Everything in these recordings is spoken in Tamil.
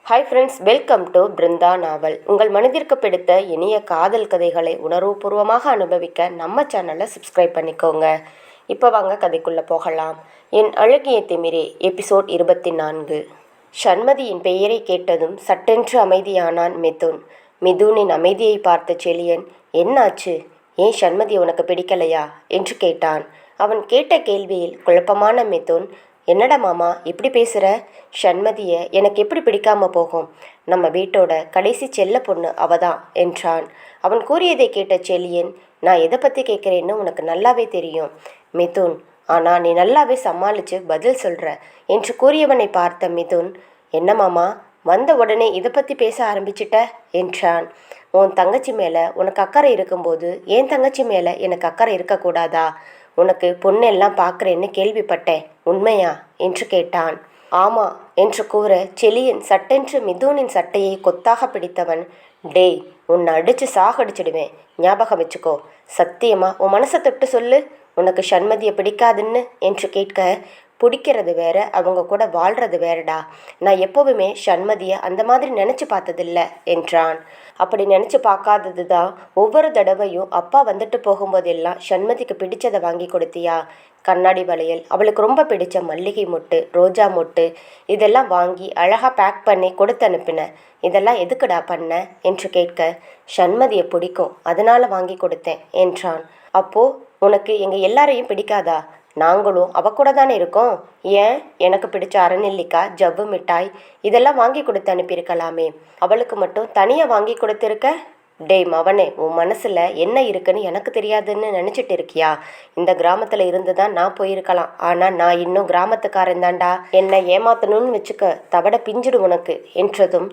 Hi friends, welcome to Brinda novel. உங்கள் மனதிற்கு பிடித்த இனிய காதல் கதைகளை உணர்வுபூர்வமாக அனுபவிக்க நம்ம சேனலை சப்ஸ்கிரைப் பண்ணிக்கோங்க. இப்போ வாங்க கதைக்குள்ளே போகலாம். என் அழகிய திமிரே, எபிசோட் 24. சண்மதியின் பெயரை கேட்டதும் சட்டென்று அமைதியானான் மிதுன். மிதுனின் அமைதியை பார்த்த செழியன், என்னாச்சு? ஏன் சண்மதி உனக்கு பிடிக்கலையா என்று கேட்டான். அவன் கேட்ட கேள்வியில் குழப்பமான மிதுன், என்னடா மாமா இப்படி பேசுகிற? சண்மதியை எனக்கு எப்படி பிடிக்காம போகும்? நம்ம வீட்டோட கடைசி செல்ல பொண்ணு அவதான் என்றான். அவன் கூறியதை கேட்ட செழியன், நான் எதை பற்றி கேட்குறேன்னு உனக்கு நல்லாவே தெரியும் மிதுன், ஆனால் நீ நல்லாவே சமாளித்து பதில் சொல்கிற என்று கூறியவனை பார்த்த மிதுன், என்ன மாமா வந்த உடனே இதை பற்றி பேச ஆரம்பிச்சிட்ட என்றான். உன் தங்கச்சி மேலே உனக்கு அக்கறை இருக்கும்போது என் தங்கச்சி மேலே எனக்கு அக்கறை இருக்கக்கூடாதா? உனக்கு பொண்ணெல்லாம் பார்க்குறேன்னு கேள்விப்பட்டேன், உண்மையா என்று கேட்டான். ஆமா என்று கூற செழியன் சட்டென்று மிதுனின் சட்டையை கொத்தாக பிடித்தவன், டேய் உன்னை அடித்து சாகடிச்சிடுவேன், ஞாபகம் வச்சுக்கோ. சத்தியமா உன் மனசை தொட்டு சொல்லு, உனக்கு சண்மதியை பிடிக்காதுன்னு என்று கேட்க, பிடிக்கிறது வேற, அவங்க கூட வாழ்கிறது வேறடா. நான் எப்போவுமே சண்மதியை அந்த மாதிரி நினச்சி பார்த்ததில்ல என்றான். அப்படி நினச்சி பார்க்காதது தான் ஒவ்வொரு தடவையும் அப்பா வந்துட்டு போகும்போதெல்லாம் சண்மதிக்கு பிடிச்சதை வாங்கி கொடுத்தியா? கண்ணாடி வளையல், அவளுக்கு ரொம்ப பிடிச்ச மல்லிகை மொட்டு, ரோஜா மொட்டு, இதெல்லாம் வாங்கி அழகாக பேக் பண்ணி கொடுத்து அனுப்பின. இதெல்லாம் எதுக்குடா பண்ண என்று கேட்க, சண்மதியை பிடிக்கும் அதனால் வாங்கி கொடுத்தேன் என்றான். அப்போது உனக்கு எங்கள் எல்லாரையும் பிடிக்காதா? நாங்களும் அவ கூட தானே இருக்கோம். ஏன் எனக்கு பிடிச்ச அரைநெல்லிக்காய், ஜவ்வு மிட்டாய் இதெல்லாம் வாங்கி கொடுத்து அனுப்பியிருக்கலாமே, அவளுக்கு மட்டும் தனியாக வாங்கி கொடுத்துருக்க? டேய் மவனே, உன் மனசில் என்ன இருக்குன்னு எனக்கு தெரியாதுன்னு நினச்சிட்டு இருக்கியா? இந்த கிராமத்தில் இருந்து தான் நான் போயிருக்கலாம், ஆனால் நான் இன்னும் கிராமத்துக்காரன் தாண்டா. என்னை ஏமாத்தணும்னு வச்சுக்க, தவட பிஞ்சிடு உனக்கு என்றதும்,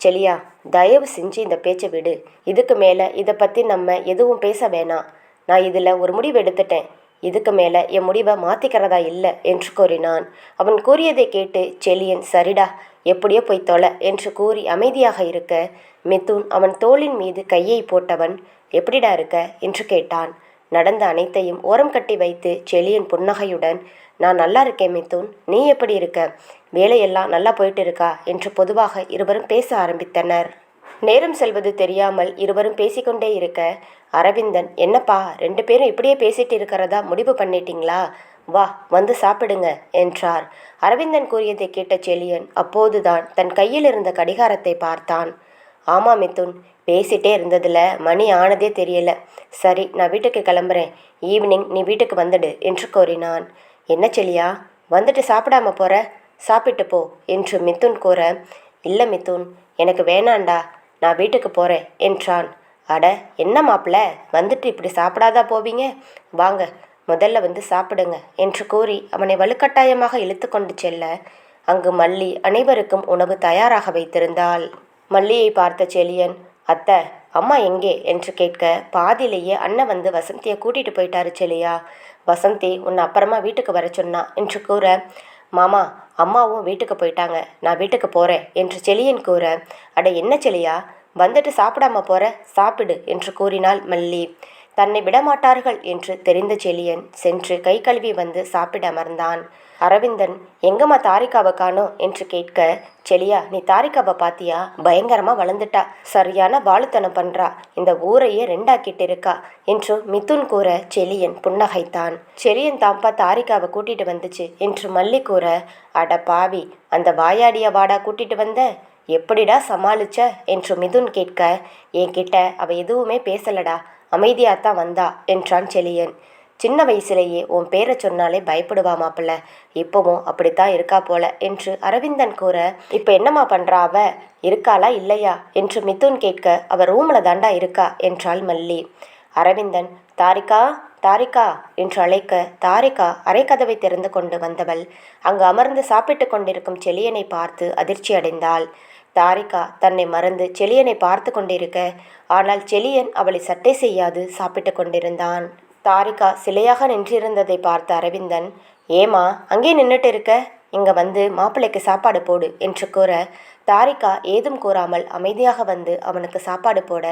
செலியா தயவு செஞ்சு இந்த பேச்சை விடு, இதுக்கு மேலே இதை பற்றி நம்ம எதுவும் பேச வேணாம். நான் இதில் ஒரு முடிவு எடுத்துட்டேன், இதுக்கு மேலே என் முடிவை மாற்றிக்கிறதா இல்லை என்று கூறினான். அவன் கூறியதை கேட்டு செழியன், சரிடா எப்படியோ போய் தொலை என்று கூறி அமைதியாக இருக்க, மிதுன் அவன் தோளின் மீது கையை போட்டவன், எப்படிடா இருக்க என்று கேட்டான். நடந்த அனைத்தையும் ஓரம் கட்டி வைத்து செழியன் புன்னகையுடன், நான் நல்லா இருக்கேன் மிதுன், நீ எப்படி இருக்க? வேலையெல்லாம் நல்லா போயிட்டு இருக்கா என்று பொதுவாக இருவரும் பேச ஆரம்பித்தனர். நேரம் செல்வது தெரியாமல் இருவரும் பேசிக்கொண்டே இருக்க, அரவிந்தன், என்னப்பா 2 பேரும் இப்படியே பேசிட்டு இருக்கிறதா முடிவு பண்ணிட்டீங்களா? வா வந்து சாப்பிடுங்க என்றார். அரவிந்தன் கூறியதை கேட்ட செழியன் அப்போதுதான் தன் கையில் இருந்த கடிகாரத்தை பார்த்தான். ஆமா மிதுன், பேசிட்டே இருந்ததுல மணி ஆனதே தெரியல. சரி நான் வீட்டுக்கு கிளம்புறேன், ஈவினிங் நீ வீட்டுக்கு வந்துடு என்று கூறினான். என்ன செழியா வந்துட்டு சாப்பிடாம போற? சாப்பிட்டு போ என்று மிதுன் கூற, இல்லை மிதுன் எனக்கு வேணாண்டா, நான் வீட்டுக்கு போகிறேன் என்றான். அட என்ன மாப்பிள்ள, வந்துட்டு இப்படி சாப்பிடாதா போவீங்க? வாங்க முதல்ல வந்து சாப்பிடுங்க என்று கூறி அவனை வலுக்கட்டாயமாக இழுத்து கொண்டு செல்ல, அங்கு மல்லி அனைவருக்கும் உணவு தயாராக வைத்திருந்தாள். மல்லியை பார்த்த செழியன், அத்தை அம்மா எங்கே என்று கேட்க, பாதியிலேயே அண்ணன் வந்து வசந்தியை கூட்டிகிட்டு போயிட்டாரு செழியா. வசந்தி உன்னை அப்புறமா வீட்டுக்கு வர சொன்னா என்று கூற, மாமா அம்மாவும் வீட்டுக்கு போயிட்டாங்க, நான் வீட்டுக்கு போகிறேன் என்று செழியன் கூற, அட என்ன செழியா வந்துட்டு சாப்பிடாம போற, சாப்பிடு என்று கூறினாள் மல்லி. தன்னை விடமாட்டார்கள் என்று தெரிந்த செழியன் சென்று கை கழுவி வந்து சாப்பிட அமர்ந்தான். அரவிந்தன், எங்கம்மா தாரிகாவை காணோம் என்று கேட்க, செழியா நீ தாரிகாவை பாத்தியா? பயங்கரமாக வளர்ந்துட்டா, சரியான வாழுத்தனம் பண்ணுறா, இந்த ஊரையே 2ஆக்கிட்டு இருக்கா என்று மிதுன் கூற செழியன் புன்னகைத்தான். செழியன் தாம்பா தாரிகாவை கூட்டிட்டு வந்துச்சு என்று மல்லி கூற, அட பாவி, அந்த வாயாடிய வாடா கூட்டிட்டு வந்த, எப்படிடா சமாளிச்ச என்று மிதுன் கேட்க, என்கிட்ட அவ எதுவுமே பேசலடா, அமைதியாத்தான் வந்தா என்றான் செழியன். சின்ன வயசுலேயே உன் பேரை சொன்னாலே பயப்படுவா மாப்பிள்ள, இப்போவும் அப்படித்தான் இருக்கா போல என்று அரவிந்தன் கூற, இப்போ என்னம்மா பண்ணுறா அவ? இருக்காளா இல்லையா என்று மிதுன் கேட்க, அவ ரூமில் தாண்டா இருக்கா என்றாள் மல்லி. அரவிந்தன், தாரிகா தாரிகா என்று அழைக்க, தாரிகா அரைக்கதவை திறந்து கொண்டு வந்தவள் அங்கு அமர்ந்து சாப்பிட்டு கொண்டிருக்கும் செழியனை பார்த்து அதிர்ச்சி அடைந்தாள். தாரிகா தன்னை மறந்து செழியனை பார்த்து கொண்டிருக்க, ஆனால் செழியன் அவளை சட்டை செய்யாது சாப்பிட்டு கொண்டிருந்தான். தாரிகா சிலையாக நின்றிருந்ததை பார்த்த அரவிந்தன், ஏமா அங்கே நின்றுட்டு இருக்க, இங்கே வந்து மாப்பிள்ளைக்கு சாப்பாடு போடு என்று கூற, தாரிகா ஏதும் கூறாமல் அமைதியாக வந்து அவனுக்கு சாப்பாடு போட,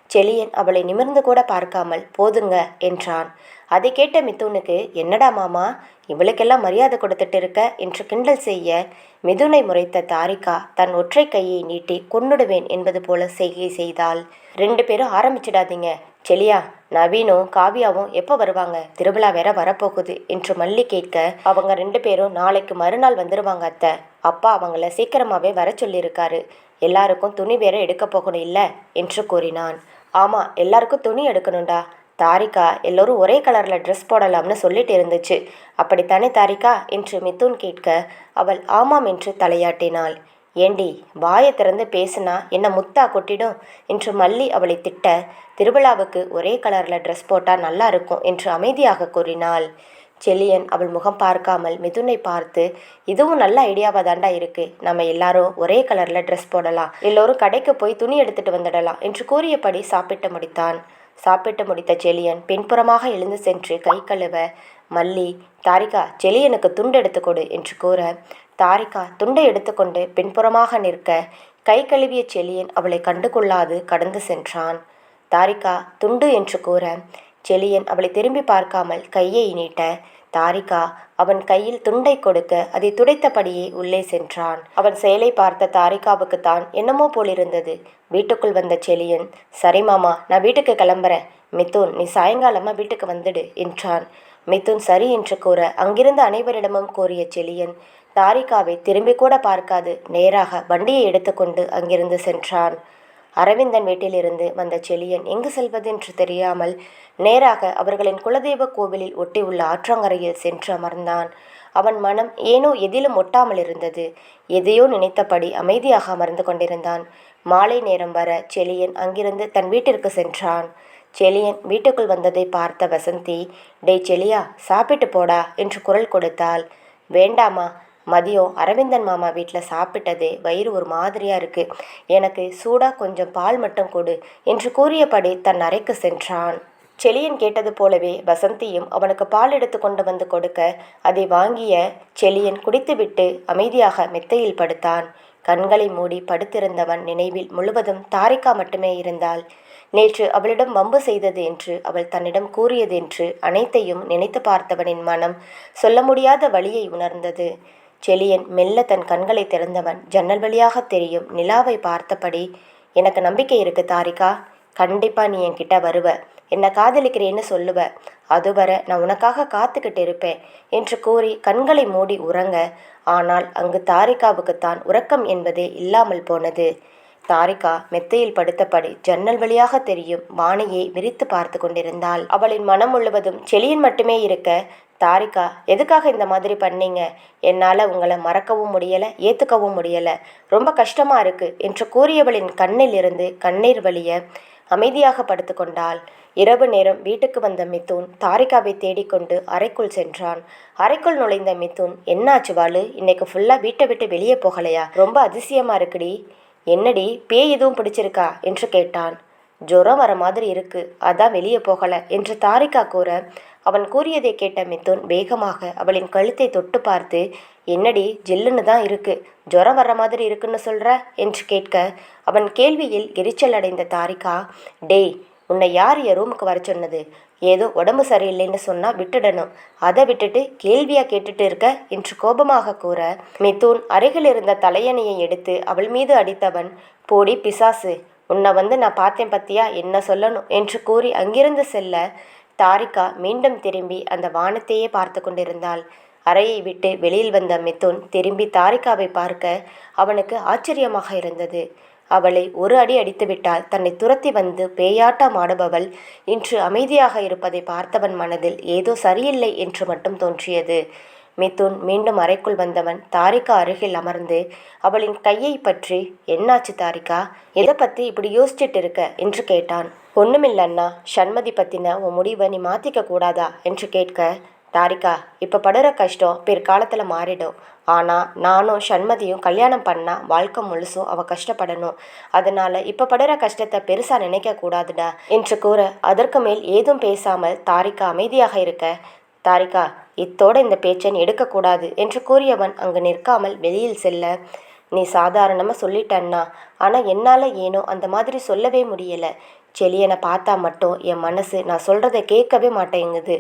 செழியன் அவளை நிமிர்ந்து கூட பார்க்காமல் போதுங்க என்றான். அதை கேட்ட மிதுனுக்கு, என்னடா மாமா, இவளுக்கெல்லாம் மரியாதை கொடுத்துட்டு இருக்க என்று கிண்டல் செய்ய மிதுனை முறைத்த தாரிகா தன் ஒற்றை கையை நீட்டி கொன்னுடுவேன் என்பது போல செய்கை செய்தாள். 2 பேரும் ஆரம்பிச்சிடாதீங்க. செலியா, நவீனும் காவியாவும் எப்போ வருவாங்க? திருவிழா வேற வரப்போகுது என்று மல்லி கேட்க, அவங்க 2 பேரும் நாளைக்கு மறுநாள் வந்துடுவாங்க அத்தை. அப்பா அவங்கள சீக்கிரமாகவே வர சொல்லியிருக்காரு. எல்லாருக்கும் துணி வேற எடுக்க போகணும் இல்லை என்று கூறினான். ஆமாம், எல்லாருக்கும் துணி எடுக்கணும்டா. தாரிகா எல்லோரும் ஒரே கலரில் ட்ரெஸ் போடலாம்னு சொல்லிட்டு இருந்துச்சு. அப்படித்தானே தாரிகா என்று மிதுன் கேட்க, அவள் ஆமாம் என்று தலையாட்டினாள். ஏண்டி, வாயை திறந்து பேசுனா என்ன முத்தா கொட்டிடும் என்று மல்லி அவளை திட்ட, திருவிழாவுக்கு ஒரே கலரில் ட்ரெஸ் போட்டால் நல்லா இருக்கும் என்று அமைதியாக கூறினாள். செழியன் அவள் முகம் பார்க்காமல் மிதுனை பார்த்து, இதுவும் நல்ல ஐடியாவாக தாண்டா இருக்கு. நம்ம எல்லாரும் ஒரே கலரில் ட்ரெஸ் போடலாம், எல்லோரும் கடைக்கு போய் துணி எடுத்துட்டு வந்துடலாம் என்று கூறியபடி சாப்பிட்டு முடித்தான். சாப்பிட்டு முடித்த செழியன் பின்புறமாக எழுந்து சென்று கை கழுவ மல்லி, தாரிகா செழியனுக்கு துண்டு எடுத்துக்கொடு என்று கூற, தாரிகா துண்டை எடுத்துக்கொண்டு பின்புறமாக நிற்க கை கழுவிய செழியன் அவளை கண்டு கொள்ளாது கடந்து சென்றான். தாரிகா துண்டு என்று கூற செழியன் அவளை திரும்பி பார்க்காமல் கையை நீட்ட, தாரிகா அவன் கையில் துண்டை கொடுக்க அதை துடைத்தபடியே உள்ளே சென்றான். அவன் செயலை பார்த்த தாரிகாவுக்கு தான் என்னமோ போலிருந்தது. வீட்டுக்குள் வந்த செழியன், சரி மாமா, நான் வீட்டுக்கு கிளம்புறேன். மிதுன், நீ சாயங்காலமாக வீட்டுக்கு வந்துடு என்றான். மிதுன் சரி என்று கூற அங்கிருந்த அனைவரிடமும் கூறிய செழியன் தாரிகாவை திரும்பி கூட பார்க்காது நேராக வண்டியை எடுத்துக்கொண்டு அங்கிருந்து சென்றான். அரவிந்தன் வீட்டிலிருந்து வந்த செழியன் எங்கு செல்வதென்று தெரியாமல் நேராக அவர்களின் குலதெய்வ கோவிலில் ஒட்டியுள்ள ஆற்றங்கரையில் சென்று அமர்ந்தான். அவன் மனம் ஏனோ எதிலும் ஒட்டாமல் இருந்தது. எதையோ நினைத்தபடி அமைதியாக அமர்ந்து கொண்டிருந்தான். மாலை நேரம் வர செழியன் அங்கிருந்து தன் வீட்டிற்கு சென்றான். செழியன் வீட்டுக்குள் வந்ததை பார்த்த வசந்தி, டேய் செழியா, சாப்பிட்டு போடா என்று குரல் கொடுத்தாள். வேண்டாமா, மதியம் அரவிந்தன் மாமா வீட்டில் சாப்பிட்டதே வயிறு ஒரு மாதிரியாக இருக்குது, எனக்கு சூடாக கொஞ்சம் பால் மட்டும் கொடு என்று கூறியபடி தன் அறைக்கு சென்றான். செழியன் கேட்டது போலவே வசந்தியும் அவனுக்கு பால் எடுத்து கொண்டு வந்து கொடுக்க அதை வாங்கிய செழியன் குடித்துவிட்டு அமைதியாக மெத்தையில் படுத்தான். கண்களை மூடி படுத்திருந்தவன் நினைவில் முழுவதும் தாரிகா மட்டுமே இருந்தாள். நேற்று அவளிடம் வம்பு செய்தது என்று அவள் தன்னிடம் கூறியது என்று அனைத்தையும் நினைத்து பார்த்தவனின் மனம் சொல்ல முடியாத வலியை உணர்ந்தது. செழியன் மெல்ல தன் கண்களை திறந்தவன் ஜன்னல் வழியாக தெரியும் நிலாவை பார்த்தபடி, எனக்கு நம்பிக்கை இருக்கு தாரிகா, கண்டிப்பா நீ என்கிட்ட வருவ, என்னை காதலிக்கிறேன்னு சொல்லுவ, அதுவரை நான் உனக்காக காத்துக்கிட்டு இருப்பேன் என்று கூறி கண்களை மூடி உறங்க. ஆனால் அங்கு தாரிகாவுக்குத்தான் உறக்கம் என்பதே இல்லாமல் போனது. தாரிகா மெத்தையில் படுத்தபடி ஜன்னல் வழியாக தெரியும் வானையை விரித்து பார்த்து கொண்டிருந்தாள். அவளின் மனம் முழுவதும் செழியன் மட்டுமே இருக்க, தாரிகா எதுக்காக இந்த மாதிரி பண்ணீங்க, என்னால் உங்களை மறக்கவும் முடியலை, ஏற்றுக்கவும் முடியலை, ரொம்ப கஷ்டமாக இருக்குது என்று கூறியவளின் கண்ணில் இருந்து கண்ணீர் வழிய அமைதியாக படுத்து கொண்டாள். இரவு நேரம் வீட்டுக்கு வந்த மிதுன் தாரிகாவை தேடிக்கொண்டு அறைக்குள் சென்றான். அறைக்குள் நுழைந்த மிதுன், என்னாச்சு வாளு, இன்னைக்கு ஃபுல்லாக வீட்டை விட்டு வெளியே போகலையா, ரொம்ப அதிசயமாக இருக்குடி, என்னடி பேய் எதுவும் பிடிச்சிருக்கா என்று கேட்டான். ஜுரம் வர மாதிரி இருக்கு, அதான் வெளியே போகலை என்று தாரிகா கூற, அவன் கூறியதை கேட்ட மிதுன் வேகமாக அவளின் கழுத்தை தொட்டு பார்த்து, என்னடி ஜில்லுன்னு தான் இருக்கு, ஜுரம் வர்ற மாதிரி இருக்குன்னு சொல்ற என்று கேட்க, அவன் கேள்வியில் எரிச்சல் அடைந்த தாரிகா, டேய், உன்னை யார் என் ரூமுக்கு வர சொன்னது, ஏதோ உடம்பு சரியில்லைன்னு சொன்னா விட்டுடணும், அதை விட்டுட்டு கேள்வியா கேட்டுட்டு இருக்க என்று கோபமாக கூற, மிதுன் அருகில் இருந்த தலையணையை எடுத்து அவள் மீது அடித்தவன், போடி பிசாசு, உன்னை நான் பார்த்தேன் பத்தியா, என்ன சொல்லணும் என்று கூறி அங்கிருந்து செல்ல, தாரிகா மீண்டும் திரும்பி அந்த வானத்தையே பார்த்து கொண்டிருந்தாள். அறையை விட்டு வெளியில் வந்த மிதுன் திரும்பி தாரிகாவை பார்க்க அவனுக்கு ஆச்சரியமாக இருந்தது. அவளை ஒரு அடி அடித்துவிட்டால் தன்னை துரத்தி வந்து பேயாட்டம் ஆடுபவள் இன்று அமைதியாக இருப்பதை பார்த்தவன் மனதில் ஏதோ சரியில்லை என்று மட்டும் தோன்றியது. மிதுன் மீண்டும் அறைக்குள் வந்தவன் தாரிகா அருகில் அமர்ந்து அவளின் கையை பற்றி, என்னாச்சு தாரிகா, எதை பற்றி இப்படி யோசிச்சுட்டு இருக்க என்று கேட்டான். ஒன்றுமில்லண்ணா, சண்மதி பற்றின உன் முடிவை நீ மாற்றிக்க கூடாதா என்று கேட்க, தாரிகா, இப்போ படுற கஷ்டம் பிற்காலத்தில் மாறிடும், ஆனால் நானும் சண்மதியும் கல்யாணம் பண்ணால் வாழ்க்கை முழுசும் அவள் கஷ்டப்படணும், அதனால் இப்போ படுற கஷ்டத்தை பெருசாக நினைக்கக்கூடாதுடா என்று கூற, அதற்கு மேல் ஏதும் பேசாமல் தாரிகா அமைதியாக இருக்க, தாரிகா, இத்தோட இந்த பேச்சை எடுக்கக்கூடாது என்று கூறியவன் அங்கு நிற்காமல் வெளியில் செல்ல, நீ சாதாரணமாக சொல்லிட்டன்னா, ஆனால் என்னால் ஏனோ அந்த மாதிரி சொல்லவே முடியலை, செலியனை பார்த்தா மட்டும் என் மனசு நான் சொல்கிறத கேட்கவே மாட்டேங்குது.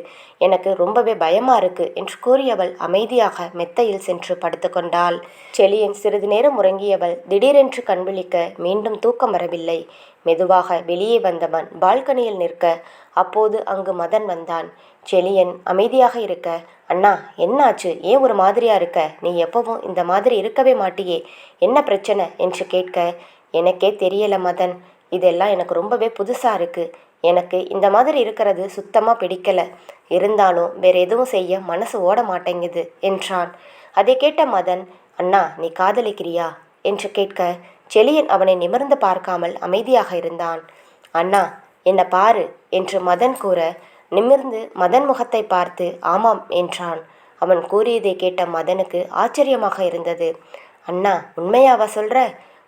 எனக்கு ரொம்பவே பயமாக இருக்குது என்று கூறியவள் அமைதியாக மெத்தையில் சென்று படுத்துக்கொண்டாள். செலியன் சிறிது நேரம் உறங்கியவள் திடீரென்று கண்விழிக்க மீண்டும் தூக்கம் வரவில்லை. மெதுவாக வெளியே வந்தவன் பால்கனியில் நிற்க அப்போது அங்கு மதன் வந்தான். செலியன் அமைதியாக இருக்க, அண்ணா என்னாச்சு, ஏன் ஒரு மாதிரியா இருக்க, நீ எப்பவும் இந்த மாதிரி இருக்கவே மாட்டியே, என்ன பிரச்சனை என்று கேட்க, எனக்கே தெரியல மதன், இதெல்லாம் எனக்கு ரொம்பவே புதுசாக இருக்குது. எனக்கு இந்த மாதிரி இருக்கிறது சுத்தமாக பிடிக்கல. இருந்தாலும் வேற எதுவும் செய்ய மனசு ஓட மாட்டேங்குது என்றான். அதை கேட்ட மதன், அண்ணா நீ காதலிக்கிறியா என்று கேட்க, செலியன் அவனை நிமிர்ந்து பார்க்காமல் அமைதியாக இருந்தான். அண்ணா என்ன பாரு என்று மதன் கூற, நிமிர்ந்து மதன் முகத்தை பார்த்து ஆமாம் என்றான். அவன் கூறியதை கேட்ட மதனுக்கு ஆச்சரியமாக இருந்தது. அண்ணா உண்மையாவா சொல்கிற?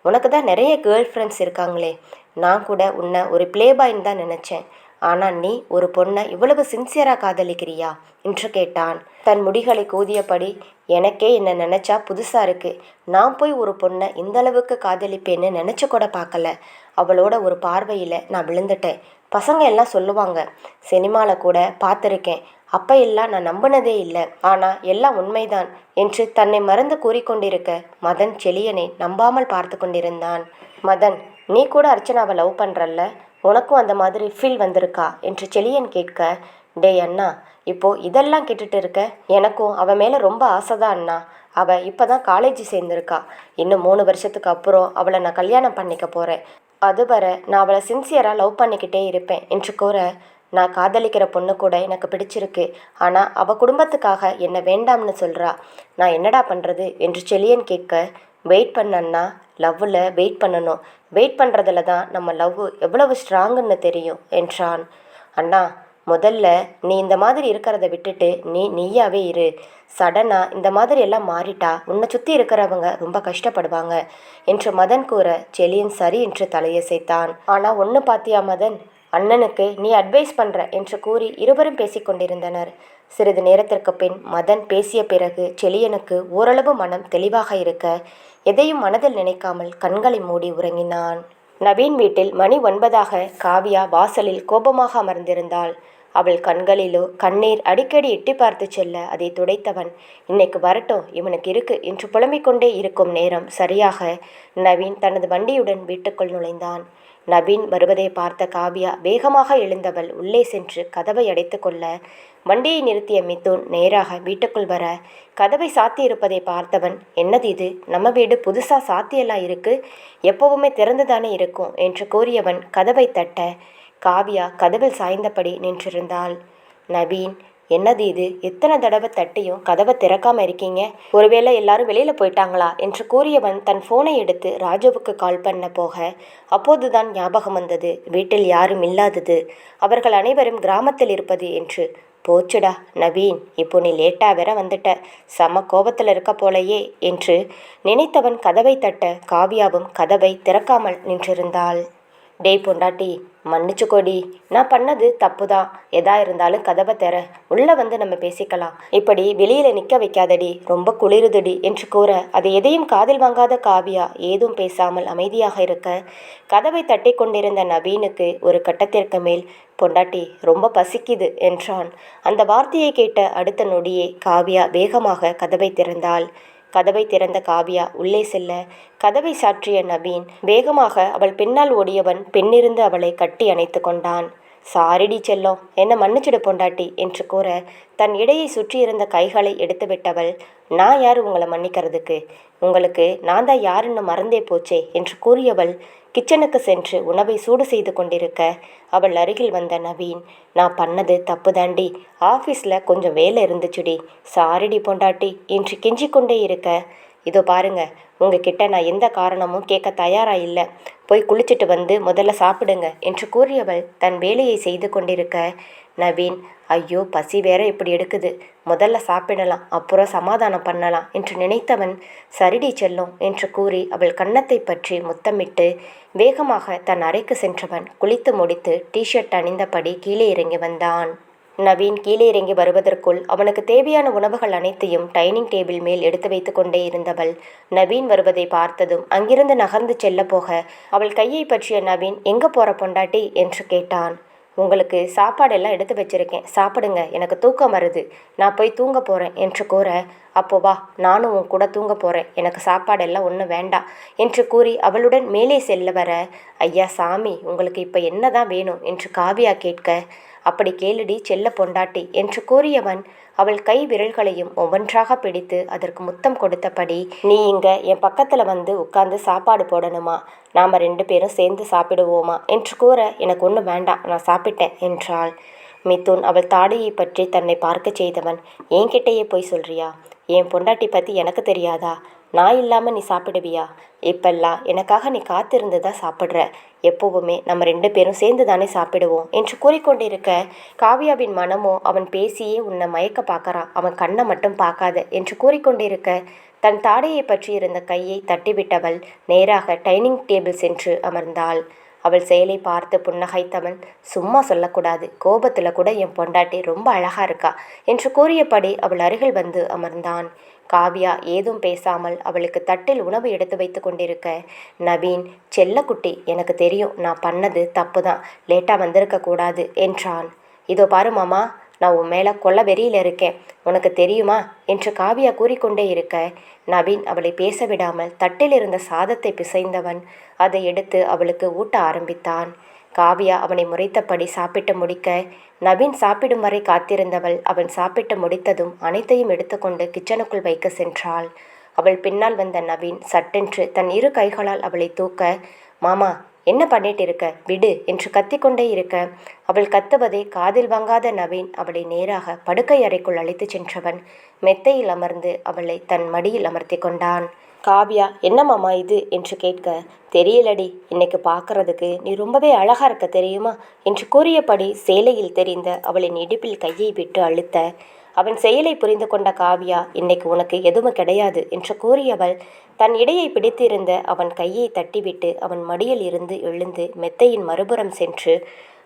உனக்கு தான் நிறைய கேர்ள் ஃப்ரெண்ட்ஸ் இருக்காங்களே. நான் கூட உன்னை ஒரு பிளேபாயின்னு தான் நினச்சேன். ஆனால் நீ ஒரு பொண்ணை இவ்வளவு சின்சியராக காதலிக்கிறியா என்று கேட்டான். தன் முடிகளை கூதியபடி, எனக்கே என்ன நினச்சா புதுசாக இருக்குது. நான் போய் ஒரு பொண்ணை இந்தளவுக்கு காதலிப்பேன்னு நினச்சி கூட பார்க்கல. அவளோட ஒரு பார்வையில் நான் விழுந்துட்டேன். பசங்க எல்லாம் சொல்லுவாங்க, சினிமாவில் கூட பார்த்துருக்கேன், அப்போ எல்லாம் நான் நம்பினதே இல்லை, ஆனால் எல்லாம் உண்மைதான் என்று தன்னை மறந்து கூறிக்கொண்டிருக்க மதன் செலியனை நம்பாமல் பார்த்து கொண்டிருந்தான். மதன், நீ கூட அர்ச்சனாவை லவ் பண்ணுறல்ல, உனக்கும் அந்த மாதிரி ஃபீல் வந்திருக்கா என்று செலியன் கேட்க, டேய் அண்ணா, இப்போது இதெல்லாம் கேட்டுட்டு இருக்க, எனக்கும் அவன் மேலே ரொம்ப ஆசைதான் அண்ணா. அவள் இப்போ தான் காலேஜ் சேர்ந்துருக்கா. இன்னும் 3 வருஷத்துக்கு அப்புறம் அவளை நான் கல்யாணம் பண்ணிக்க போகிறேன். அதுவரை நான் அவளை சின்சியராக லவ் பண்ணிக்கிட்டே இருப்பேன் என்று கூற, நான் காதலிக்கிற பொண்ணு கூட எனக்கு பிடிச்சிருக்கு, ஆனால் அவள் குடும்பத்துக்காக என்னை வேண்டாம்னு சொல்கிறா. நான் என்னடா பண்ணுறது என்று செலியன் கேட்க, வெயிட் பண்ணன்னா, லவ்வில் வெயிட் பண்ணணும். வெயிட் பண்ணுறதுல தான் நம்ம லவ் எவ்வளவு ஸ்ட்ராங்குன்னு தெரியும் என்றான். அண்ணா முதல்ல நீ இந்த மாதிரி இருக்கிறத விட்டுட்டு நீயாவே இரு. சடனாக இந்த மாதிரி எல்லாம் மாறிட்டா உன்னை சுற்றி இருக்கிறவங்க ரொம்ப கஷ்டப்படுவாங்க என்று மதன் கூற, செலியன் சரி என்று தலையசைத்தான். ஆனால் ஒன்று பாத்தியா மதன், அண்ணனுக்கு நீ அட்வைஸ் பண்ணுற என்று கூறி இருவரும் பேசிக்கொண்டிருந்தனர். சிறிது நேரத்திற்கு பின் மதன் பேசிய பிறகு செலியனுக்கு ஓரளவு மனம் தெளிவாக இருக்க எதையும் மனதில் நினைக்காமல் கண்களை மூடி உறங்கினான். நவீன் வீட்டில் மணி 9 காவியா வாசலில் கோபமாக அமர்ந்திருந்தாள். அவள் கண்களிலோ கண்ணீர் அடிக்கடி எட்டி பார்த்து செல்ல அதை துடைத்தவன், இன்னைக்கு வரட்டும், இவனுக்கு இருக்கு என்று புலம்பிக் கொண்டே இருக்கும் நேரம் சரியாக நவீன் தனது வண்டியுடன் வீட்டுக்குள் நுழைந்தான். நவீன் வருவதை பார்த்த காவியா வேகமாக எழுந்தவள் உள்ளே சென்று கதவை அடைத்து கொள்ள, வண்டியை நிறுத்திய மிதுன் நேராக வீட்டுக்குள் வர கதவை சாத்தி இருப்பதை பார்த்தவன், என்னது இது, நம்ம வீடு புதுசாக சாத்தியெல்லாம் இருக்கு, எப்பவுமே திறந்துதானே இருக்கும் என்று கூறியவன் கதவை தட்ட காவியா கதவில் சாய்ந்தபடி நின்றிருந்தாள். நவீன், என்னது இது, எத்தனை தடவை தட்டியும் கதவை திறக்காம இருக்கீங்க, ஒருவேளை எல்லாரும் வெளியில போயிட்டாங்களா என்று கூறியவன் தன் போனை எடுத்து ராஜுவுக்கு கால் பண்ண போக அப்போதுதான் ஞாபகம் வந்தது, வீட்டில் யாரும் இல்லாதது, அவர்கள் அனைவரும் கிராமத்தில் இருப்பது என்று. போச்சுடா நவீன், இப்போ நீ லேட்டாக வேற வந்துட்ட, செம கோபத்தில் இருக்க போலையே என்று நினைத்தவன் கதவை தட்ட காவியாவும் கதவை திறக்காமல் நின்றிருந்தாள். டேய் பொண்டாட்டி, மன்னிச்சுக்கோடி, நான் பண்ணது தப்பு தான், எதா இருந்தாலும் கதவை தர, உள்ளே வந்து நம்ம பேசிக்கலாம், இப்படி வெளியில் நிற்க வைக்காதடி, ரொம்ப குளிருதுடி என்று கூற அதை எதையும் காதில் வாங்காத காவியா ஏதும் பேசாமல் அமைதியாக இருக்க கதவை தட்டி கொண்டிருந்த நவீனுக்கு ஒரு கட்டத்திற்கு மேல், பொண்டாட்டி ரொம்ப பசிக்குது என்றான். அந்த வார்த்தையை கேட்ட அடுத்த நொடியே காவியா வேகமாக கதவை திறந்தாள். கதவை திறந்த காவியா உள்ளே செல்ல கதவை சாற்றிய நவீன் வேகமாக அவள் பின்னால் ஓடியவன் பெண்ணிருந்து அவளை கட்டி அணைத்து கொண்டான். சாரிடி செல்லம், என்ன மன்னிச்சிடு பொண்டாட்டி என்று கூற தன் இடையை சுற்றியிருந்த கைகளை எடுத்து விட்டவள், நான் யார் உங்களை மன்னிக்கிறதுக்கு, உங்களுக்கு நான் தான் யாருன்னு மறந்தே போச்சே என்று கூறியவள் கிச்சனுக்கு சென்று உணவை சூடு செய்து கொண்டிருக்க அவள் அருகில் வந்த நவீன், நான் பண்ணது தப்பு தாண்டி, ஆஃபீஸில் கொஞ்சம் வேலை இருந்துச்சுடி, சாரிடி பொண்டாட்டி என்று கெஞ்சிக்கொண்டே இருக்க, இதோ பாருங்க, உங்ககிட்ட நான் எந்த காரணமும் கேட்க தயாராக இல்லை, போய் குளிச்சுட்டு வந்து முதல்ல சாப்பிடுங்க என்று கூறியவள் தன் வேலையை செய்து கொண்டிருக்க நவீன், ஐயோ பசி வேற இப்படி எடுக்குது, முதல்ல சாப்பிடலாம் அப்புறம் சமாதானம் பண்ணலாம் என்று நினைத்தவன் சரிடி செல்லும் என்று கூறி அவள் கன்னத்தை பற்றி முத்தமிட்டு வேகமாக தன் அறைக்கு சென்றவன் குளித்து முடித்து டிஷர்ட் அணிந்தபடி கீழே இறங்கி வந்தான். நவீன் கீழே இறங்கி வருவதற்குள் அவனுக்கு தேவையான உணவுகள் அனைத்தையும் டைனிங் டேபிள் மேல் எடுத்து வைத்து கொண்டே இருந்தவள் நவீன் வருவதை பார்த்ததும் அங்கிருந்து நகர்ந்து செல்ல போக அவள் கையை பற்றிய நவீன் எங்க போற பொண்டாட்டி என்று கேட்டான். உங்களுக்கு சாப்பாடெல்லாம் எடுத்து வச்சிருக்கேன், சாப்பிடுங்க, எனக்கு தூக்கம் வருது, நான் போய் தூங்க போறேன் என்று கூற, அப்போ வா, நானும் உன் கூட தூங்க போறேன், எனக்கு சாப்பாடெல்லாம் ஒன்றும் வேண்டாம் என்று கூறி அவளுடன் மேலே செல்ல வர, ஐயா சாமி, உங்களுக்கு இப்போ என்னதான் வேணும் என்று காவியா கேட்க, அப்படி கேளுடி செல்ல பொண்டாட்டி என்று கூறியவன் அவள் கை விரல்களையும் ஒவ்வொன்றாக பிடித்து அதற்கு முத்தம் கொடுத்தபடி, நீ இங்க என் பக்கத்துல வந்து உட்கார்ந்து சாப்பாடு போடணுமா, நாம 2 பேரும் சேர்ந்து சாப்பிடுவோமா என்று கூற, எனக்கு ஒன்றும் வேண்டாம், நான் சாப்பிட்டேன் என்றாள். மிதுன் அவள் தாடியை பற்றி தன்னை பார்க்க செய்தவன், என்கிட்டயே போய் சொல்றியா, என் பொண்டாட்டி பற்றி எனக்கு தெரியாதா, நான் இல்லாமல் நீ சாப்பிடுவியா, இப்பெல்லாம் எனக்காக நீ காத்திருந்து தான் சாப்பிட்ற, எப்போவுமே நம்ம 2 பேரும் சேர்ந்து தானே சாப்பிடுவோம் என்று கூறிக்கொண்டிருக்க, காவியாவின் மனமோ அவன் பேசியே உன்னை மயக்க பார்க்கறான், அவன் கண்ணை மட்டும் பார்க்காத என்று கூறிக்கொண்டிருக்க, தன் தாடையை பற்றி இருந்த கையை தட்டிவிட்டவள் நேராக டைனிங் டேபிள் சென்று அமர்ந்தாள். அவள் செயலை பார்த்து புன்னகைத்தவன், சும்மா சொல்லக்கூடாது, கோபத்தில் கூட என் பொண்டாட்டி ரொம்ப அழகா இருக்கா என்று கூறியபடி அவள் அருகில் வந்து அமர்ந்தான். காவியா ஏதும் பேசாமல் அவளுக்கு தட்டில் உணவு எடுத்து வைத்து கொண்டிருக்க, நவீன், செல்லக்குட்டி, எனக்கு தெரியும் நான் பண்ணது தப்பு தான், லேட்டாக வந்திருக்க கூடாது என்றான். இதோ பாரு மாமா, நான் உன் மேலே கொள்ள வெறியில் இருக்கேன், உனக்கு தெரியுமா என்று காவியா கூறிக்கொண்டே இருக்க, நவீன் அவளை பேச விடாமல் தட்டில் இருந்த சாதத்தை பிசைந்தவன் அதை எடுத்து அவளுக்கு ஊட்ட ஆரம்பித்தான். காவியா அவனை முறைத்தபடி சாப்பிட்டு முடிக்க, நவீன் சாப்பிடும் வரை காத்திருந்தவள் அவன் சாப்பிட்டு முடித்ததும் அனைத்தையும் எடுத்துக்கொண்டு கிச்சனுக்குள் வைக்க சென்றாள். அவள் பின்னால் வந்த நவீன் சட்டென்று தன் 2 கைகளால் அவளை தூக்க, மாமா என்ன பண்ணிட்டு இருக்க, விடு என்று கத்திக்கொண்டே இருக்க, அவள் கத்துவதை காதில் வாங்காத நவீன் அவளை நேராக படுக்கை அறைக்குள் அழைத்து சென்றவன் மெத்தையில் அமர்ந்து அவளை தன் மடியில் அமர்த்தி கொண்டான். காவியா என்ன மாமா இது என்று கேட்க, தெரியலடி, இன்னைக்கு பார்க்கறதுக்கு நீ ரொம்பவே அழகா இருக்க தெரியுமா என்று கூறியபடி சேலையில் தெரிந்த அவளின் இடுப்பில் கையை விட்டு அழுத்த, அவன் செயலை புரிந்து கொண்ட காவியா, இன்னைக்கு உனக்கு எதுவும் கிடையாது என்று கூறியவள் தன் இடையை பிடித்திருந்த அவன் கையை தட்டிவிட்டு அவன் மடியில் இருந்து எழுந்து மெத்தையின் மறுபுறம் சென்று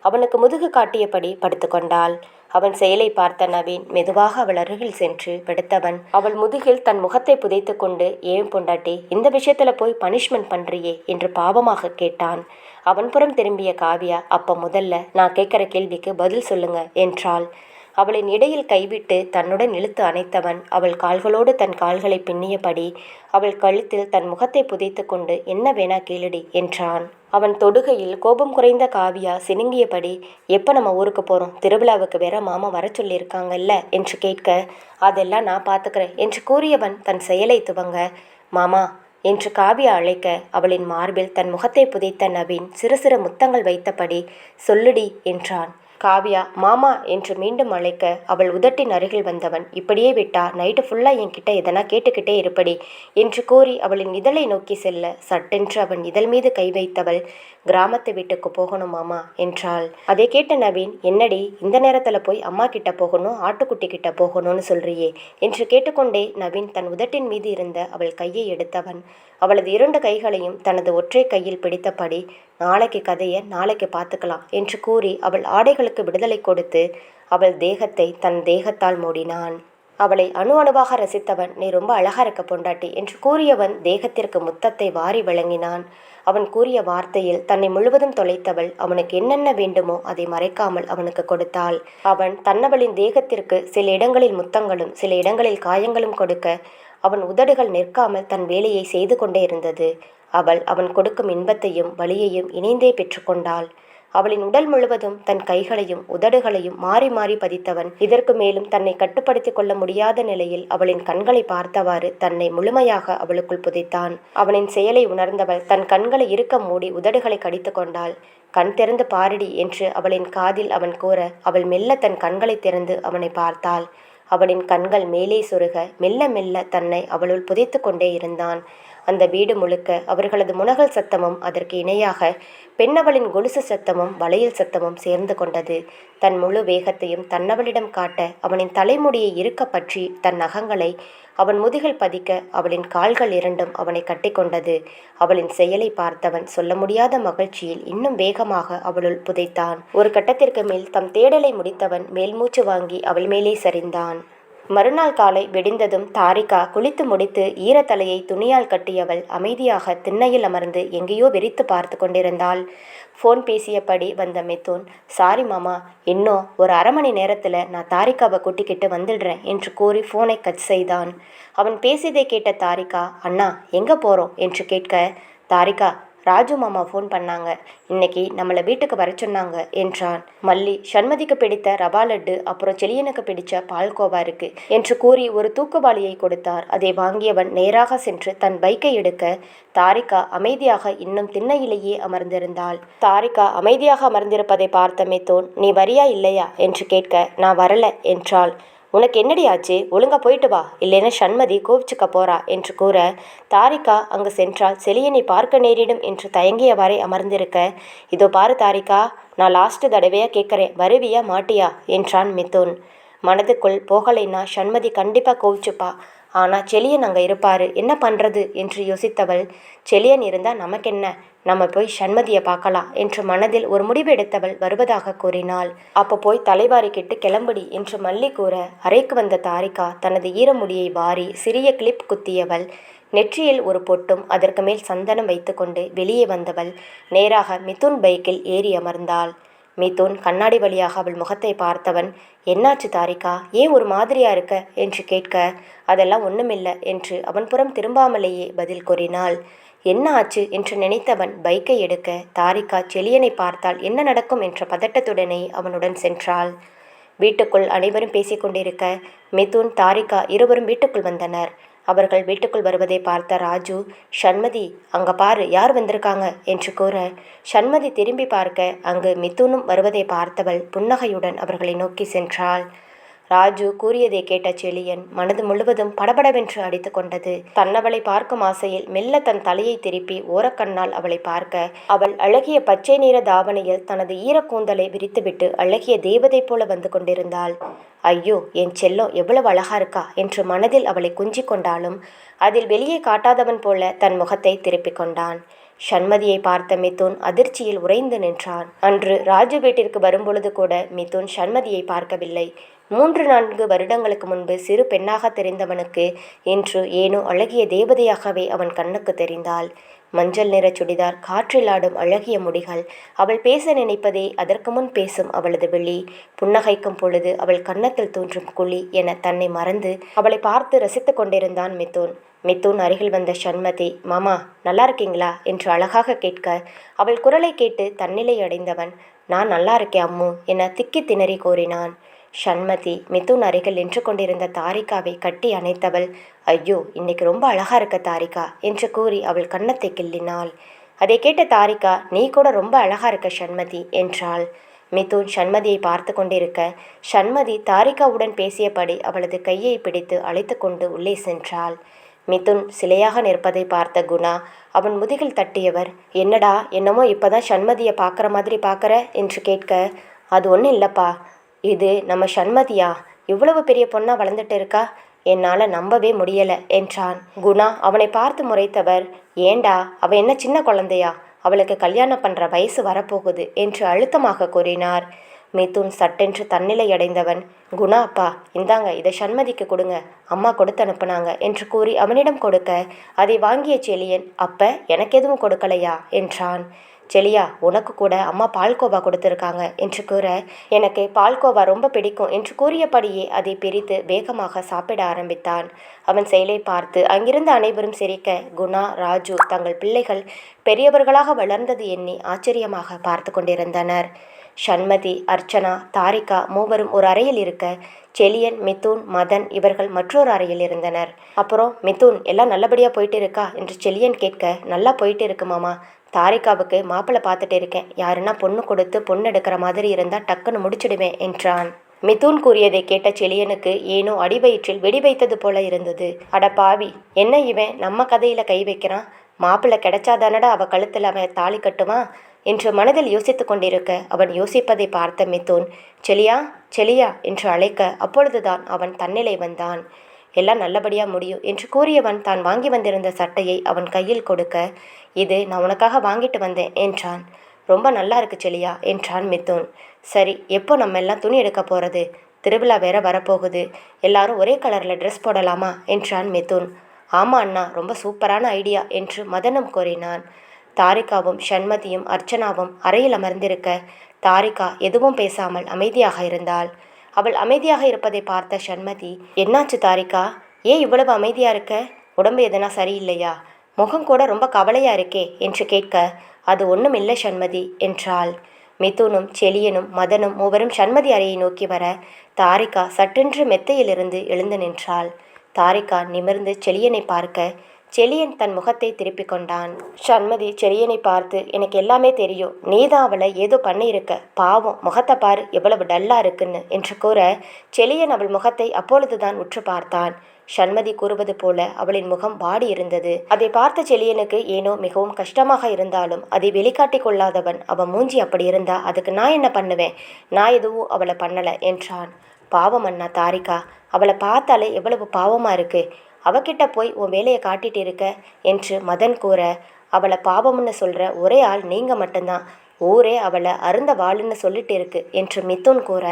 அவனுக்கு முதுகு காட்டியபடி படுத்துக்கொண்டாள். அவன் செயலை பார்த்த நவீன் மெதுவாக அவள் அருகில் சென்று படுத்தவன் அவள் முதுகில் தன் முகத்தை புதைத்து கொண்டு, ஏன் பொண்டாட்டி, இந்த விஷயத்துல போய் பனிஷ்மெண்ட் பண்றியே என்று பாவமாக கேட்டான். அவன் புறம் திரும்பிய காவியா, அப்ப முதல்ல நான் கேட்கிற கேள்விக்கு பதில் சொல்லுங்க என்றாள். அவளின் இடையில் கைவிட்டு தன்னுடன் இழுத்து அணைத்தவன் அவள் கால்களோடு தன் கால்களை பின்னியபடி அவள் கழுத்தில் தன் முகத்தை புதைத்து கொண்டு, என்ன வேணா கேளுடி என்றான். அவன் தொடுகையில் கோபம் குறைந்த காவியா சினுங்கியபடி, எப்போ நம்ம ஊருக்கு போகிறோம், திருவிழாவுக்கு வேற மாமா வர சொல்லியிருக்காங்கல்ல என்று கேட்க, அதெல்லாம் நான் பார்த்துக்கிறேன் என்று கூறியவன் தன் செயலை துவங்க, மாமா என்று காவியா அழைக்க, அவளின் மார்பில் தன் முகத்தை புதைத்த நவீன் சிறு சிறு முத்தங்கள் வைத்தபடி, சொல்லுடி என்றான். காவியா மாமா என்று மீண்டும் அழைக்க, அவள் உதட்டின் அருகில் வந்தவன், இப்படியே விட்டா நைட்டு ஃபுல்லாக என்கிட்ட எதனா கேட்டுக்கிட்டே இருப்படி என்று கூறி அவளின் இதழை நோக்கி செல்ல, சட்டென்று அவன் இதழ் மீது கை வைத்தவள், கிராமத்து வீட்டுக்கு போகணும் மாமா என்றாள். அதை கேட்ட நவீன், என்னடி இந்த நேரத்தில் போய் அம்மா கிட்ட போகணும், ஆட்டுக்குட்டி கிட்ட போகணும்னு சொல்றியே என்று கேட்டுக்கொண்டே நவீன் தன் உதட்டின் மீது இருந்த அவள் கையை எடுத்தவன் அவளது 2 கைகளையும் தனது ஒற்றை கையில் பிடித்தபடி, நாளைக்கு கதையை நாளைக்கு பார்த்துக்கலாம் என்று கூறி அவள் ஆடைகளுக்கு விடுதலை கொடுத்து அவள் தேகத்தை தன் தேகத்தால் மூடினான். அவளை அணு அணுவாக ரசித்தவன், நீ ரொம்ப அழகா இருக்க பொண்டாட்டி என்று கூறியவன் தேகத்திற்கு முத்தத்தை வாரி வழங்கினான். அவன் கூறிய வார்த்தையில் தன்னை முழுவதும் தொலைத்தவள் அவனுக்கு என்னென்ன வேண்டுமோ அதை மறைக்காமல் அவனுக்கு கொடுத்தாள். அவன் தன்னவளின் தேகத்திற்கு சில இடங்களில் முத்தங்களும் சில இடங்களில் காயங்களும் கொடுக்க, அவன் உதடுகள் நிற்காமல் தன் வேலையை செய்து கொண்டே இருந்தது. அவள் அவன் கொடுக்கும் இன்பத்தையும் வலியையும் இணைந்தே பெற்றுக்கொண்டாள். அவளின் உடல் முழுவதும் தன் கைகளையும் உதடுகளையும் மாறி மாறி பதித்தவன் இதற்கு மேலும் தன்னை கட்டுப்படுத்தி கொள்ள முடியாத நிலையில் அவளின் கண்களை பார்த்தவாறு தன்னை முழுமையாக அவளுக்குள் புதைத்தான். அவனின் செயலை உணர்ந்தவள் தன் கண்களை இறுக்க மூடி உதடுகளை கடித்து கொண்டாள். கண் திறந்து பாரடி என்று அவளின் காதில் அவன் கூற, அவள் மெல்ல தன் கண்களை திறந்து அவனை பார்த்தாள். அவளின் கண்கள் மேலே சொருக மெல்ல மெல்ல தன்னை அவளுள் புதைத்து கொண்டே இருந்தான். அந்த வீடு முழுக்க அவர்களது முனகல் சத்தமும் அதற்கு இணையாக பெண்ணவளின் கொலுசு சத்தமும் வளையல் சத்தமும் சேர்ந்து கொண்டது. தன் முழு வேகத்தையும் தன்னவளிடம் காட்ட அவனின் தலைமுடியை இறுக்க பற்றி தன் நகங்களை அவன் முதுகில் பதிக்க அவளின் கால்கள் இரண்டும் அவனை கட்டிக்கொண்டது. அவளின் செயலை பார்த்தவன் சொல்ல முடியாத மகிழ்ச்சியில் இன்னும் வேகமாக அவளுள் புதைத்தான். ஒரு கட்டத்திற்கு மேல் தம் தேடலை முடித்தவன் மேல்மூச்சு வாங்கி அவள் மேலே சரிந்தான். மறுநாள் காலை விடிந்ததும் தாரிகா குளித்து முடித்து ஈரத்தலையை துணியால் கட்டியவள் அமைதியாக திண்ணையில் அமர்ந்து எங்கேயோ வெறித்து பார்த்து கொண்டிருந்தாள். ஃபோன் பேசியபடி வந்த மிதுன், சாரி மாமா, இன்னும் ஒரு அரை மணி நேரத்தில் நான் தாரிகாவை கூட்டிக்கிட்டு வந்துடுறேன் என்று கூறி ஃபோனை கட் செய்தான். அவன் பேசியதை கேட்ட தாரிகா, அண்ணா எங்கே போகிறோம் என்று கேட்க, தாரிகா, ராஜு மாமா ஃபோன் பண்ணாங்க, இன்னைக்கு நம்மளை வீட்டுக்கு வர சொன்னாங்க என்றான். மல்லி, சண்மதிக்கு பிடித்த ரவா லட்டு அப்புறம் செலியனுக்கு பிடிச்ச பால்கோவா இருக்கு என்று கூறி ஒரு தூக்குவாளியை கொடுத்தார். அதை வாங்கியவன் நேராக சென்று தன் பைக்கை எடுக்க தாரிகா அமைதியாக இன்னும் திண்ணையிலேயே அமர்ந்திருந்தாள். தாரிகா அமைதியாக அமர்ந்திருப்பதை பார்த்த மிதுன், நீ வரியா இல்லையா என்று கேட்க, நான் வரல என்றாள். உனக்கு என்னடி ஆச்சு, ஒழுங்கா போயிட்டு வா, இல்லைன்னா சண்மதி கோவிச்சுக்க போறா என்று கூற தாரிகா அங்கு சென்றால் செலியனை பார்க்க நேரிடும் என்று தயங்கியவாறே அமர்ந்திருக்க, இதோ பாரு தாரிகா, நான் லாஸ்ட் தடவையா கேட்குறேன், வருவியா மாட்டியா என்றான் மிதுன். மனதுக்குள் போகலைன்னா சண்மதி கண்டிப்பாக கோவிச்சுப்பா, ஆனால் செலியன் அங்கே இருப்பாரு, என்ன பண்ணுறது என்று யோசித்தவள், செலியன் இருந்தால் நமக்கென்ன, நம்ம போய் சண்மதியை பார்க்கலாம் என்று மனதில் ஒரு முடிவு எடுத்தவள் வருவதாக கூறினாள். அப்போ போய் தலைவாரிக்கிட்டு கிளம்புடி என்று மல்லி கூற அறைக்கு வந்த தாரிகா தனது ஈரமுடியை வாரி சிறிய கிளிப் குத்தியவள். நெற்றியில் ஒரு பொட்டும் அதற்கு மேல் சந்தனம் வைத்துக்கொண்டு வெளியே வந்தவள் நேராக மிதுன் பைக்கில் ஏறி அமர்ந்தாள். மிதுன் கண்ணாடி வழியாக அவள் முகத்தை பார்த்தவன், என்னாச்சு தாரிகா, ஏன் ஒரு மாதிரியா இருக்க என்று கேட்க, அதெல்லாம் ஒன்றுமில்லை என்று அவன் புறம் திரும்பாமலேயே பதில் கூறினாள். என்ன ஆச்சு என்று நினைத்தவன் பைக்கை எடுக்க தாரிகா செலியனை பார்த்தால் என்ன நடக்கும் என்ற பதட்டத்துடனே அவனுடன் சென்றாள். வீட்டுக்குள் அனைவரும் பேசிக்கொண்டிருக்க மிதுன் தாரிகா இருவரும் வீட்டுக்குள் வந்தனர். அவர்கள் வீட்டுக்குள் வருவதை பார்த்த ராஜு, சண்மதி அங்கே பாரு யார் வந்திருக்காங்க என்று கூற சண்மதி திரும்பி பார்க்க அங்கு மிதுனும் வருவதை பார்த்தவள் புன்னகையுடன் அவர்களை நோக்கி சென்றாள். ராஜு கூறியதை கேட்ட செலியன் மனது முழுவதும் படபடவென்று அடித்து கொண்டது. தன்னவளை பார்க்கும் ஆசையில் மெல்ல தன் தலையை திருப்பி ஓரக்கண்ணால் அவளை பார்க்க அவள் அழகிய பச்சை நிற தாவணியில் தனது ஈரக்கூந்தலை விரித்துவிட்டு அழகிய தேவதை போல வந்து கொண்டிருந்தாள். ஐயோ, என் செல்லம் எவ்வளவு அழகா இருக்கா என்று மனதில் அவளை குஞ்சி கொண்டாலும் அதில் வெளியே காட்டாதவன் போல தன் முகத்தை திருப்பிக் கொண்டான். சண்மதியை பார்த்த மிதுன் அதிர்ச்சியில் உறைந்து நின்றான். அன்று ராஜு வீட்டிற்கு வரும்பொழுது கூட மிதுன் சண்மதியை பார்க்கவில்லை. 3-4 வருடங்களுக்கு முன்பு சிறு பெண்ணாக தெரிந்தவனுக்கு இன்று ஏனோ அழகிய தேவதையாகவே அவன் கண்ணுக்கு தெரிந்தாள். மஞ்சள் நிற சுடிதார், காற்றில் ஆடும் அழகிய முடிகள், அவள் பேச நினைப்பதே அதற்கு முன் பேசும் அவளது விழி, புன்னகைக்கும் பொழுது அவள் கன்னத்தில் தோன்றும் குழி என தன்னை மறந்து அவளை பார்த்து ரசித்து கொண்டிருந்தான் மிதுன். மிதுன் அருகில் வந்த சண்மதி, மாமா நல்லா இருக்கீங்களா என்று அழகாக கேட்க அவள் குரலை கேட்டு தன்னிலை அடைந்தவன், நான் நல்லா இருக்கேன் அம்மு என திக்கி திணறி கூறினான். சண்மதி மிதுன் அருகில் நின்று கொண்டிருந்த தாரிகாவை கட்டி அணைத்தவள், ஐயோ இன்னைக்கு ரொம்ப அழகா இருக்க தாரிகா என்று கூறி அவள் கன்னத்தை கிள்ளினாள். அதை கேட்ட தாரிகா, நீ கூட ரொம்ப அழகா இருக்க சண்மதி என்றாள். மிதுன் சண்மதியை பார்த்து கொண்டிருக்க சண்மதி தாரிகாவுடன் பேசியபடி அவளது கையை பிடித்து அழைத்து கொண்டு உள்ளே சென்றாள். மிதுன் சிலையாக நிற்பதை பார்த்த குணா அவன் முதுகில் தட்டியவர், என்னடா என்னமோ இப்போதான் சண்மதியை பார்க்குற மாதிரி பார்க்குற என்று கேட்க, அது ஒன்றும் இல்லைப்பா, இது நம்ம சண்மதியா, இவ்வளவு பெரிய பொண்ணா வளர்ந்துட்டு இருக்கா, என்னால் நம்பவே முடியலை என்றான். குணா அவனை பார்த்து முறைத்தவர், ஏண்டா அவள் என்ன சின்ன குழந்தையா, அவளுக்கு கல்யாணம் பண்ணுற வயசு வரப்போகுது என்று அழுத்தமாக கூறினார். மிதுன் சட்டென்று தன்னிலை அடைந்தவன், குணா அப்பா இந்தாங்க, இதை சண்மதிக்கு கொடுங்க, அம்மா கொடுத்து அனுப்புனாங்க என்று கூறி அவனிடம் கொடுக்க அதை வாங்கிய செலியன், அப்ப எனக்கு எதுவும் கொடுக்கலையா என்றான். செலியா, உனக்கு கூட அம்மா பால்கோவா கொடுத்துருக்காங்க என்று கூற எனக்கு பால்கோவா ரொம்ப பிடிக்கும் என்று கூறியபடியே அதை பிரித்து வேகமாக சாப்பிட ஆரம்பித்தான். அவன் செயலை பார்த்து அங்கிருந்த அனைவரும் சிரிக்க குணா ராஜு தங்கள் பிள்ளைகள் பெரியவர்களாக வளர்ந்தது எண்ணி ஆச்சரியமாக பார்த்து கொண்டிருந்தனர். சண்மதி, அர்ச்சனா, தாரிகா மூவரும் ஒரு அறையில் இருக்க செலியன், மிதுன், மதன் இவர்கள் மற்றொரு அறையில் இருந்தனர். அப்புறம் மிதுன் எல்லாம் நல்லபடியாக போயிட்டு இருக்கா என்று செலியன் கேட்க, நல்லா போயிட்டு இருக்கு மாமா, தாரிகாவுக்கு மாப்பிள்ளை பார்த்துட்டு இருக்கேன், யாருன்னா பொண்ணு கொடுத்து பொண்ணு எடுக்கிற மாதிரி இருந்தால் டக்குன்னு முடிச்சிடுவேன் என்றான். மிதுன் கூறியதை கேட்ட செலியனுக்கு ஏனோ அடிவயிற்றில் வெடி வைத்தது போல இருந்தது. அட பாவி, என்ன இவன் நம்ம கதையில் கை வைக்கிறான், மாப்பிள்ளை கிடைச்சாதானடா அவ கழுத்தில் அவன் தாலி கட்டுவான் என்று மனதில் யோசித்து கொண்டிருக்க அவன் யோசிப்பதை பார்த்த மிதுன், செலியா செலியா என்று அழைக்க அப்பொழுதுதான் அவன் தன்னிலை வந்தான். எல்லாம் நல்லபடியாக முடியும் என்று கூறியவன் தான் வாங்கி வந்திருந்த சட்டையை அவன் கையில் கொடுக்க, இது நான் உனக்காக வாங்கிட்டு வந்தேன் என்றான். ரொம்ப நல்லா இருக்கு செலியா என்றான் மிதுன். சரி, எப்போ நம்ம எல்லாம் துணி எடுக்க போகிறது? திருவிழா வேற வரப்போகுது, எல்லாரும் ஒரே கலரில் ட்ரெஸ் போடலாமா என்றான் மிதுன். ஆமா அண்ணா, ரொம்ப சூப்பரான ஐடியா என்று மதனம் கூறினான். தாரிகாவும் சண்மதியும் அர்ச்சனாவும் அறையில் அமர்ந்திருக்க தாரிகா எதுவும் பேசாமல் அமைதியாக இருந்தாள். அவள் அமைதியாக இருப்பதை பார்த்த சண்மதி, என்னாச்சு தாரிகா, ஏன் இவ்வளவு அமைதியா இருக்க? உடம்பு எதனா சரியில்லையா? முகம் கூட ரொம்ப கவலையா இருக்கே என்று கேட்க, அது ஒன்றும் இல்லை சண்மதி என்றாள். மிதுனும் செலியனும் மதனும் மூவரும் சண்மதி அறையை நோக்கி வர தாரிகா சட்டென்று மெத்தையிலிருந்து எழுந்து நின்றாள். தாரிகா நிமிர்ந்து செலியனை பார்க்க செலியன் தன் முகத்தை திருப்பி கொண்டான். சண்மதி செலியனை பார்த்து, எனக்கு எல்லாமே தெரியும், நீதான் அவளை ஏதோ பண்ணியிருக்க, பாவம் முகத்தை பாரு எவ்வளவு டல்லா இருக்குன்னு என்று கூற செலியன் அவள் முகத்தை அப்பொழுதுதான் உற்று பார்த்தான். சண்மதி கூறுவது போல அவளின் முகம் வாடி இருந்தது. அதை பார்த்த செலியனுக்கு ஏனோ மிகவும் கஷ்டமாக இருந்தாலும் அதை வெளிக்காட்டி கொள்ளாதவன், அவன் மூஞ்சி அப்படி இருந்தா அதுக்கு நான் என்ன பண்ணுவேன், நான் எதுவும் அவளை பண்ணலை என்றான். பாவம் அண்ணா தாரிகா, அவளை பார்த்தாலே எவ்வளவு பாவமாக இருக்கு, அவகிட்ட போய் உன் வேலையை காட்டிட்டு இருக்க என்று மதன் கூற, அவளை பாவம்னு சொல்கிற ஒரே ஆள் நீங்கள் மட்டும்தான், ஊரே அவளை அருந்த வாளுன்னு சொல்லிட்டு இருக்கு என்று மிதுன் கூற,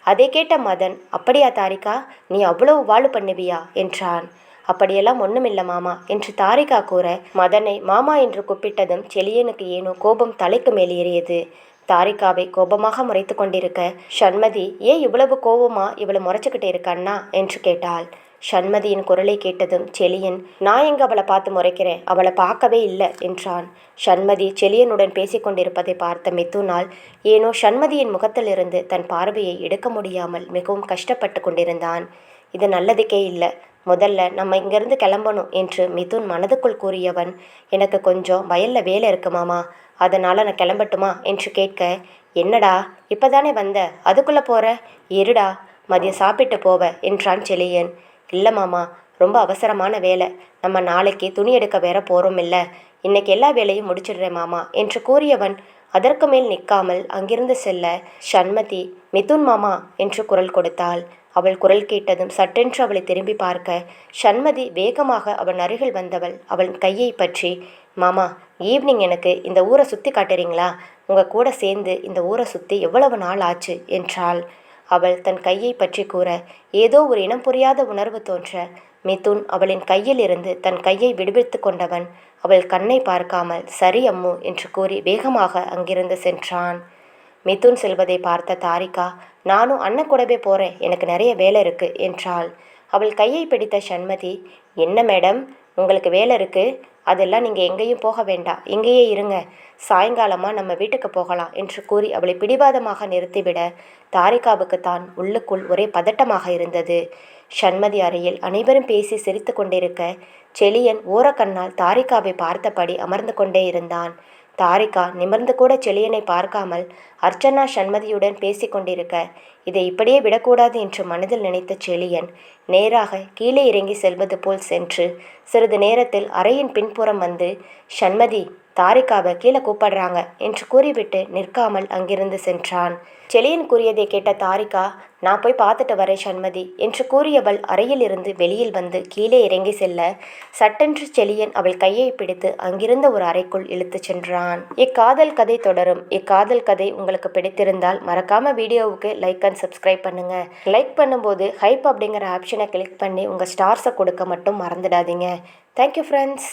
அதை கேட்ட மதன், அப்படியா தாரிகா, நீ அவ்வளவு வாழு பண்ணுவியா என்றான். அப்படியெல்லாம் ஒன்றுமில்லை மாமா என்று தாரிகா கூற, மதனை மாமா என்று கூப்பிட்டதும் செலியனுக்கு ஏனோ கோபம் தலைக்கு மேல் ஏறியது. தாரிகாவை கோபமாக முறைத்து கொண்டிருக்க சண்மதி, ஏன் இவ்வளவு கோபமா இவளை முறைச்சிக்கிட்டே இருக்கான்னா என்று கேட்டாள். சண்மதியின் குரலை கேட்டதும் செலியன், நான் எங்க அவளை பார்த்து முறைக்கிறேன், அவளை பார்க்கவே இல்லை என்றான். சண்மதி செலியனுடன் பேசிக்கொண்டிருப்பதை பார்த்த மிதுனால் ஏனோ சண்மதியின் முகத்திலிருந்து தன் பார்வையை எடுக்க முடியாமல் மிகவும் கஷ்டப்பட்டு கொண்டிருந்தான். இது நல்லதுக்கே இல்லை, முதல்ல நம்ம இங்கேருந்து கிளம்பணும் என்று மிதுன் மனதுக்குள் கூறியவன், எனக்கு கொஞ்சம் வயலில் வேலை இருக்கு மாமா, அதனால் நான் கிளம்பட்டுமா என்று கேட்க, என்னடா இப்போதானே வந்த, அதுக்குள்ளே போகிற, இருடா மதியம் சாப்பிட்டு போவ என்றான் செலியன். இல்லை மாமா, ரொம்ப அவசரமான வேலை, நம்ம நாளைக்கு துணி எடுக்க வேற போகிறோம் இல்லை, இன்னைக்கு எல்லா வேலையும் முடிச்சிடுறேன் மாமா என்று கூறியவன் அதற்கு மேல் நிற்காமல் அங்கிருந்து செல்ல சண்மதி, மிதுன் மாமா என்று குரல் கொடுத்தாள். அவள் குரல் கேட்டதும் சட்டென்று அவளை திரும்பி பார்க்க சண்மதி வேகமாக அவன் அருகில் வந்தவள் அவள் கையை பற்றி, மாமா ஈவினிங் எனக்கு இந்த ஊரை சுற்றி காட்டுறீங்களா, உங்கள் கூட சேர்ந்து இந்த ஊரை சுற்றி எவ்வளவு நாள் ஆச்சு என்றாள். அவள் தன் கையை பற்றி கூற ஏதோ ஒரு இனம் புரியாத உணர்வு தோன்ற மிதுன் அவளின் கையில் இருந்து தன் கையை விடுவித்து கொண்டவன் அவள் கண்ணை பார்க்காமல் சரி அம்மு என்று கூறி வேகமாக அங்கிருந்து சென்றான். மிதுன் செல்வதை பார்த்த தாரிகா, நானும் அண்ணன் கூடவே போகிறேன், எனக்கு நிறைய வேலை இருக்கு என்றாள். அவள் கையை பிடித்த சண்மதி, என்ன மேடம் உங்களுக்கு வேலை இருக்கு, அதெல்லாம் நீங்கள் எங்கேயும் போக வேண்டாம், இங்கேயே இருங்க, சாயங்காலமாக நம்ம வீட்டுக்கு போகலாம் என்று கூறி அவளை பிடிவாதமாக நிறுத்திவிட தாரிகாவுக்கு தான் உள்ளுக்குள் ஒரே பதட்டமாக இருந்தது. சண்மதி அறையில் அனைவரும் பேசி சிரித்து கொண்டிருக்க செலியன் ஓரக்கண்ணால் தாரிகாவை பார்த்தபடி அமர்ந்து கொண்டே இருந்தான். தாரிகா நிமிர்ந்து கூட செலியனை பார்க்காமல் அர்ச்சனா சண்மதியுடன் பேசி கொண்டிருக்க இதை இப்படியே விடக்கூடாது என்று மனதில் நினைத்த செலியன் நேராக கீழே இறங்கி செல்வது போல் சென்று சிறிது நேரத்தில் அறையின் பின்புறம் வந்து, சண்மதி தாரிகாவை கீழே கூப்பிடுறாங்க என்று கூறிவிட்டு நிற்காமல் அங்கிருந்து சென்றான். செலியன் கூறியதை கேட்ட தாரிகா, நான் போய் பார்த்துட்டு வரேன் சண்மதி என்று கூறியவள் அறையில் இருந்து வெளியில் வந்து கீழே இறங்கி செல்ல சட்டென்று செலியன் அவள் கையை பிடித்து அங்கிருந்த ஒரு அறைக்குள் இழுத்து சென்றான். இக்காதல் கதை தொடரும். இக்காதல் கதை உங்களுக்கு பிடித்திருந்தால் மறக்காம வீடியோவுக்கு லைக் அண்ட் சப்ஸ்கிரைப் பண்ணுங்க. லைக் பண்ணும்போது ஹைப் அப்படிங்கிற ஆப்ஷனை கிளிக் பண்ணி உங்கள் ஸ்டார்ஸை கொடுக்க மட்டும் மறந்துடாதீங்க. Thank you friends.